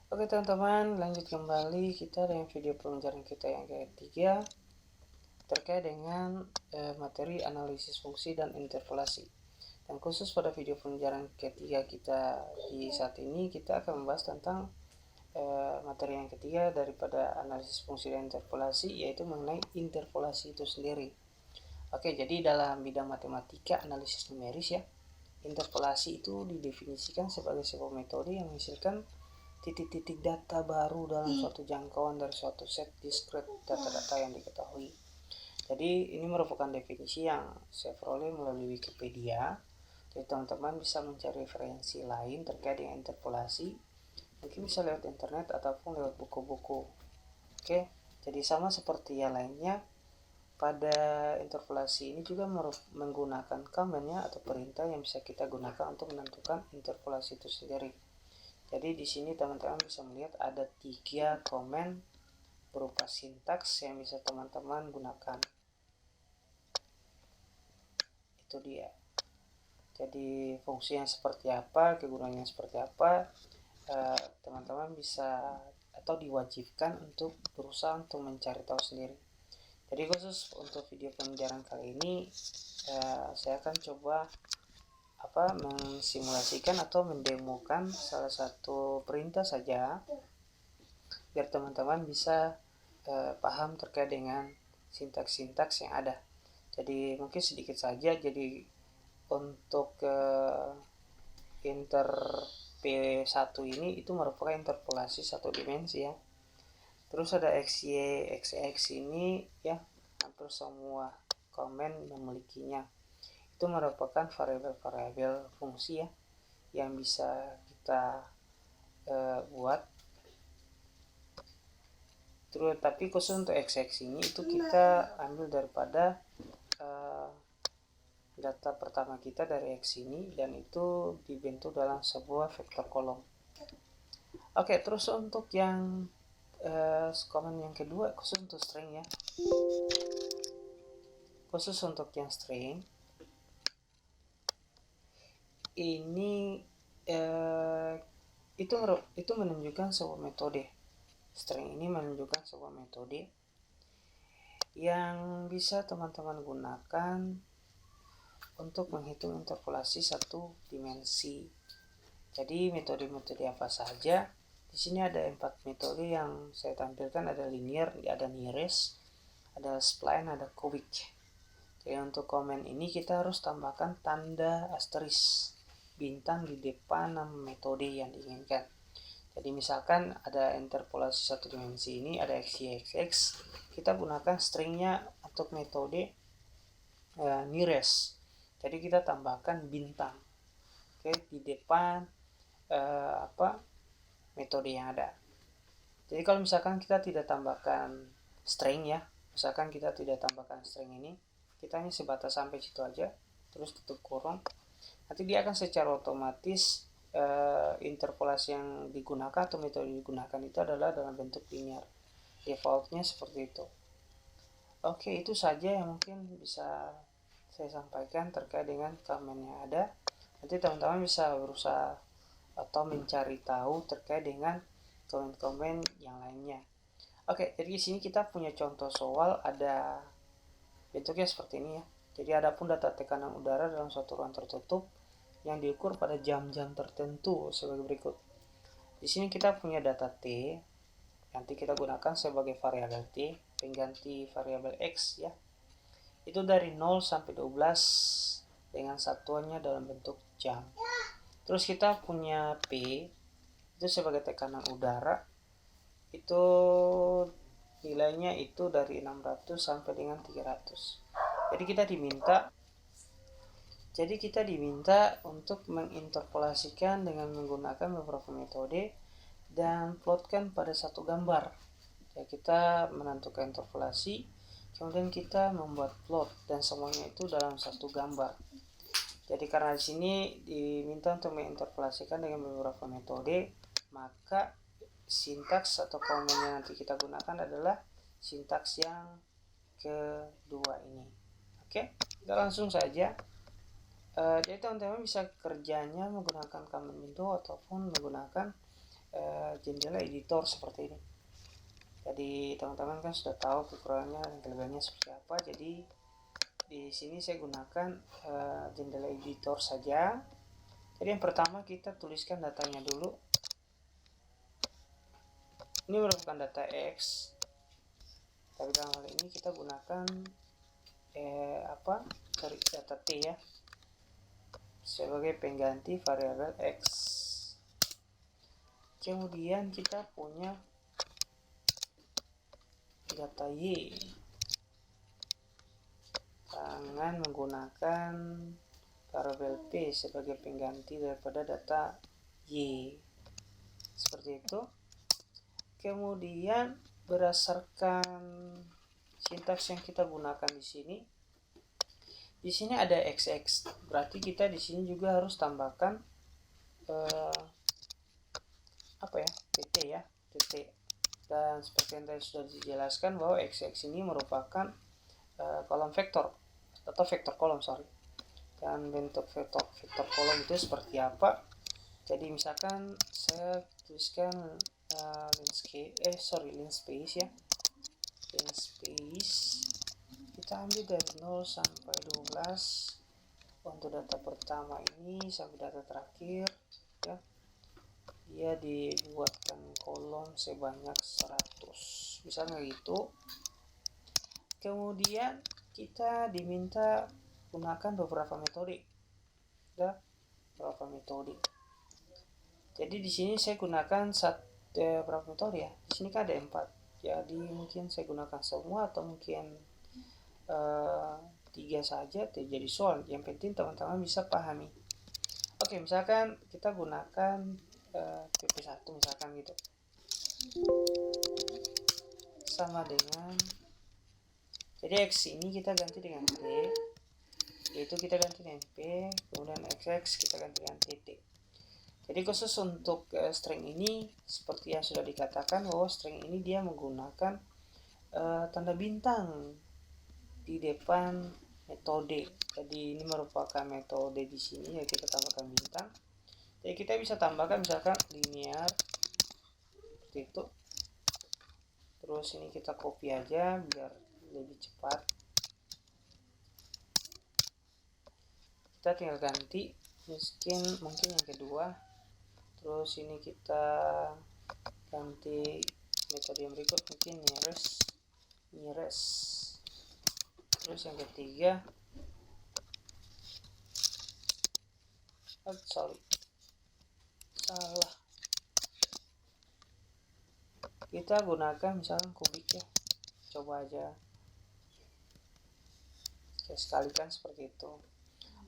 Oke teman-teman, lanjut kembali kita dengan video pembelajaran kita yang ketiga terkait dengan materi analisis fungsi dan interpolasi. Dan khusus pada video pembelajaran ketiga kita di saat ini, kita akan membahas tentang materi yang ketiga daripada analisis fungsi dan interpolasi, yaitu mengenai interpolasi itu sendiri. Oke, jadi dalam bidang matematika analisis numeris ya, interpolasi itu didefinisikan sebagai sebuah metode yang menghasilkan titik-titik data baru dalam suatu jangkauan dari suatu set discrete data-data yang diketahui. Jadi ini merupakan definisi yang saya peroleh melalui Wikipedia. Jadi teman-teman bisa mencari referensi lain terkait dengan interpolasi. Mungkin bisa lewat internet ataupun lewat buku-buku. Oke, jadi sama seperti yang lainnya, pada interpolasi ini juga menggunakan command-nya atau perintah yang bisa kita gunakan untuk menentukan interpolasi itu sendiri. Jadi di sini teman-teman bisa melihat ada 3 komen berupa sintaks yang bisa teman-teman gunakan. Itu dia. Jadi fungsinya seperti apa, kegunaannya seperti apa, teman-teman bisa atau diwajibkan untuk berusaha untuk mencari tahu sendiri. Jadi khusus untuk video pembelajaran kali ini, saya akan coba mensimulasikan atau mendemokan salah satu perintah saja biar teman-teman bisa paham terkait dengan sintaks-sintaks yang ada. Jadi mungkin sedikit saja. Jadi untuk inter P1 ini itu merupakan interpolasi satu dimensi ya. Terus ada XY, XX ini ya hampir semua komen memilikinya. Itu merupakan variabel-variabel fungsi ya yang bisa kita buat. Terus tapi khusus untuk XX ini itu kita ambil daripada data pertama kita dari X ini, dan itu dibentuk dalam sebuah vektor kolom. Oke, terus untuk yang komen yang kedua khusus untuk string ya. Khusus untuk yang string ini itu menunjukkan sebuah metode. String ini menunjukkan sebuah metode yang bisa teman-teman gunakan untuk menghitung interpolasi satu dimensi. Jadi metode-metode apa saja? Di sini ada 4 metode yang saya tampilkan, ada linear, ada nearest, ada spline, ada cubic. Jadi untuk komen ini kita harus tambahkan tanda asterisk bintang di depan nama metode yang diinginkan. Jadi misalkan ada interpolasi satu dimensi ini, ada XYXX, kita gunakan stringnya untuk metode nearest. Jadi kita tambahkan bintang, oke, di depan metode yang ada. Jadi kalau misalkan kita tidak tambahkan string ya, misalkan kita tidak tambahkan string ini, kita hanya sebatas sampai situ aja, terus tutup kurung, nanti dia akan secara otomatis interpolasi yang digunakan atau metode yang digunakan itu adalah dalam bentuk linear. Defaultnya seperti itu. Oke, itu saja yang mungkin bisa saya sampaikan terkait dengan komen yang ada. Nanti teman-teman bisa berusaha atau mencari tahu terkait dengan komen-komen yang lainnya. Oke, jadi di sini kita punya contoh soal, ada bentuknya seperti ini ya. Jadi adapun data tekanan udara dalam suatu ruang tertutup yang diukur pada jam-jam tertentu sebagai berikut. Di sini kita punya data T, nanti kita gunakan sebagai variabel T, pengganti variabel X ya. Itu dari 0 sampai 12 dengan satuannya dalam bentuk jam. Terus kita punya P itu sebagai tekanan udara, itu nilainya itu dari 600 sampai dengan 300. Jadi kita diminta untuk menginterpolasikan dengan menggunakan beberapa metode dan plotkan pada satu gambar. Ya, kita menentukan interpolasi, kemudian kita membuat plot, dan semuanya itu dalam satu gambar. Jadi karena di sini diminta untuk menginterpolasikan dengan beberapa metode, maka sintaks atau komen yang nanti kita gunakan adalah sintaks yang kedua ini. Oke, kita langsung saja. Jadi teman-teman bisa kerjanya menggunakan command window ataupun menggunakan jendela editor seperti ini. Jadi teman-teman kan sudah tahu kekurangannya dan kelebihannya seperti apa. Jadi di sini saya gunakan jendela editor saja. Jadi yang pertama kita tuliskan datanya dulu. Ini merupakan data X, tapi dalam hal ini kita gunakan data T ya, sebagai pengganti variabel X. Kemudian kita punya data Y dengan menggunakan variabel P sebagai pengganti daripada data Y. Seperti itu. Kemudian berdasarkan sintaks yang kita gunakan di sini ada XX, berarti kita di sini juga harus tambahkan TT ya, TT. Dan seperti yang tadi sudah dijelaskan bahwa XX ini merupakan kolom vektor atau vektor kolom, dan bentuk vektor kolom itu seperti apa. Jadi misalkan saya tuliskan line space ya, line space kita ambil dari 0 sampai 12 untuk data pertama ini sampai data terakhir ya. Dia dibuatkan kolom sebanyak 100 misalnya gitu. Kemudian kita diminta gunakan beberapa metode ya, beberapa metode. Jadi di sini saya gunakan berapa metode ya, di sini kan ada 4, jadi mungkin saya gunakan semua atau mungkin 3 saja, jadi soal yang penting teman-teman bisa pahami. Oke, misalkan kita gunakan PP1 misalkan gitu, sama dengan, jadi X ini kita ganti dengan T, yaitu kita ganti dengan P, kemudian XX kita ganti dengan TT. Jadi khusus untuk string ini seperti yang sudah dikatakan bahwa string ini dia menggunakan tanda bintang di depan metode. Jadi ini merupakan metode di sini ya, kita tambahkan bintang. Jadi kita bisa tambahkan misalkan linear seperti itu. Terus ini kita copy aja biar lebih cepat. Kita tinggal ganti mungkin yang kedua. Terus ini kita ganti metode yang berikut, mungkin nearest. Terus yang ketiga salah, kita gunakan misalkan kubik ya, coba aja sekalikan seperti itu.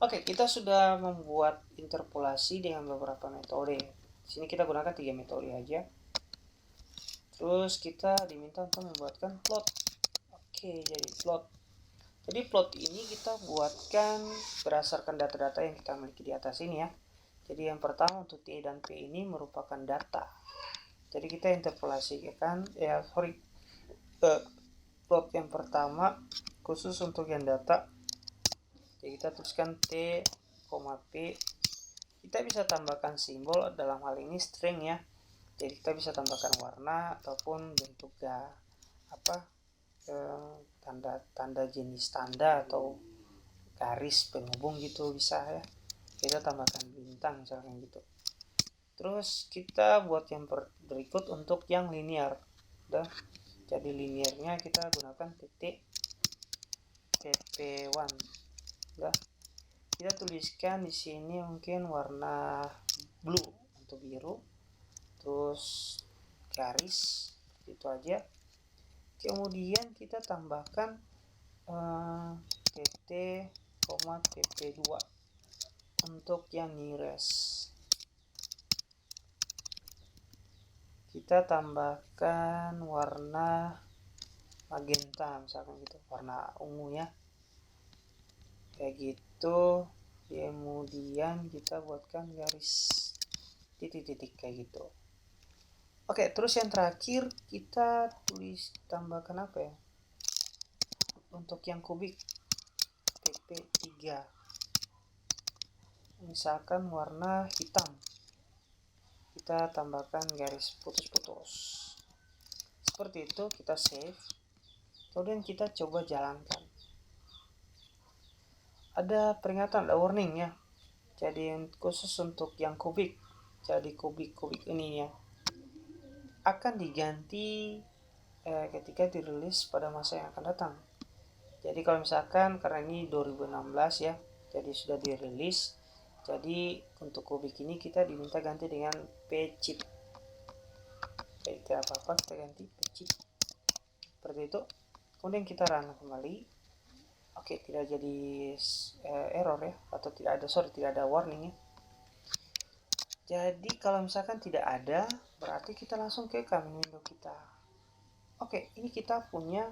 Oke, kita sudah membuat interpolasi dengan beberapa metode. Di sini kita gunakan 3 metode aja. Terus kita diminta untuk membuatkan plot. Oke, jadi plot. Jadi plot ini kita buatkan berdasarkan data-data yang kita miliki di atas ini ya. Jadi yang pertama untuk T dan P ini merupakan data. Jadi kita interpolasikan plot yang pertama khusus untuk yang data. Jadi kita tuliskan T, P. Kita bisa tambahkan simbol, dalam hal ini string ya. Jadi kita bisa tambahkan warna ataupun bentuk tanda jenis tanda atau garis penghubung gitu bisa ya. Kita tambahkan bintang misalkan gitu. Terus kita buat yang berikut untuk yang linear. Jadi linearnya kita gunakan titik PP1. Kita tuliskan di sini mungkin warna blue untuk biru. Terus garis itu aja. Kemudian kita tambahkan TT, PP2 untuk yang nearest. Kita tambahkan warna magenta misalkan gitu, warna ungu ya, kayak gitu. Kemudian kita buatkan garis titik-titik kayak gitu. Oke, terus yang terakhir kita tambahkan apa ya, untuk yang kubik PP3 misalkan warna hitam. kita tambahkan garis putus-putus seperti itu. Kita save, kemudian kita coba jalankan. Ada peringatan, ada warning ya. Jadi khusus untuk yang kubik, jadi kubik ini ya akan diganti ketika dirilis pada masa yang akan datang. Jadi kalau misalkan karena ini 2016 ya, jadi sudah dirilis, jadi untuk kubik ini kita diminta ganti dengan pchip. Tidak apa-apa, kita ganti pchip seperti itu. Kemudian kita run kembali. Oke, tidak jadi error ya, atau tidak ada warning ya. Jadi kalau misalkan tidak ada, berarti kita langsung ke command window kita. Oke, ini kita punya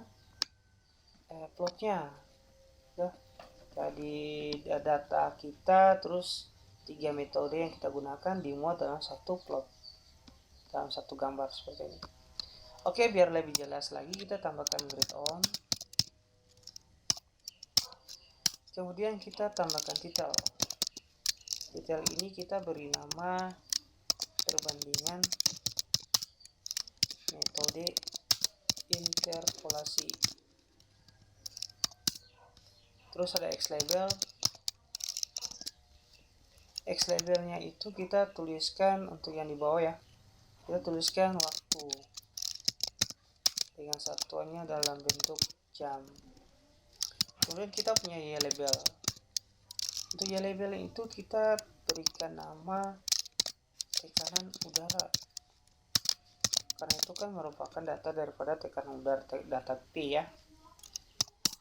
plotnya ya. Jadi data kita, terus 3 metode yang kita gunakan dimuat dalam satu plot, dalam satu gambar seperti ini. Oke, biar lebih jelas lagi kita tambahkan grid on, kemudian kita tambahkan title. Title ini kita beri nama perbandingan metode interpolasi. Terus ada X label. X labelnya itu kita tuliskan untuk yang di bawah ya. Kita tuliskan waktu dengan satuannya dalam bentuk jam. Kemudian kita punya Y label. Untuk Y label itu kita berikan nama tekanan udara, karena itu kan merupakan data daripada tekanan udara, data P ya.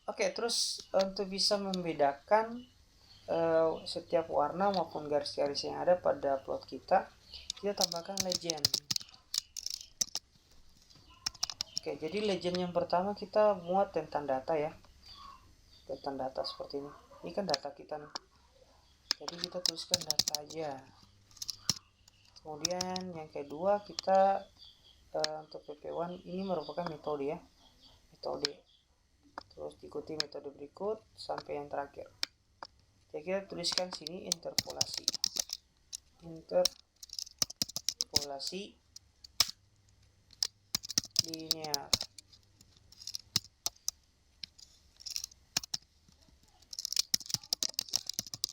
Oke, terus untuk bisa membedakan setiap warna maupun garis-garis yang ada pada plot kita tambahkan legend. Oke, jadi legend yang pertama kita muat tentang data ya, tentang data seperti ini. Ini kan data kita nih, jadi kita tuliskan data aja. Kemudian yang kedua kita untuk PP1 ini merupakan metode ya, metode. Terus diikuti metode berikut sampai yang terakhir. Jadi kita tuliskan sini interpolasi linear.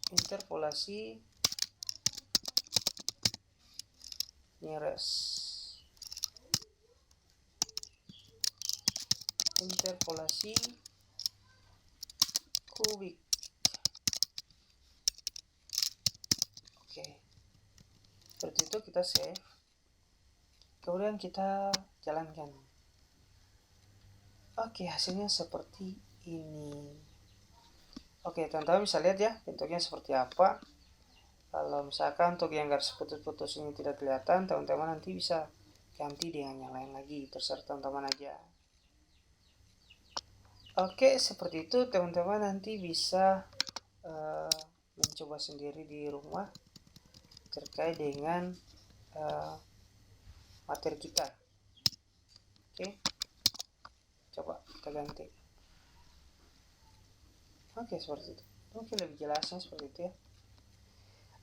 Interpolasi nearest. Interpolasi kubik. Oke, seperti itu kita save, kemudian kita jalankan. Oke, hasilnya seperti ini. Oke, teman-teman bisa lihat ya bentuknya seperti apa. Kalau misalkan untuk yang garis putus-putus ini tidak kelihatan, teman-teman nanti bisa ganti dengan yang lain lagi, terserah teman-teman aja. Oke, seperti itu teman-teman nanti bisa mencoba sendiri di rumah terkait dengan materi kita. Oke, coba kita ganti. Oke, seperti itu. Mungkin lebih jelasnya seperti itu ya.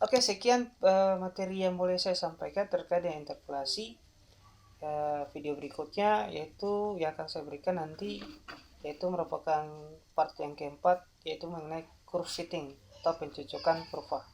Oke, sekian materi yang boleh saya sampaikan terkait dengan interpolasi. Video berikutnya yaitu yang akan saya berikan nanti, yaitu merupakan part yang keempat, yaitu mengenai curve fitting atau pencocokan kurva.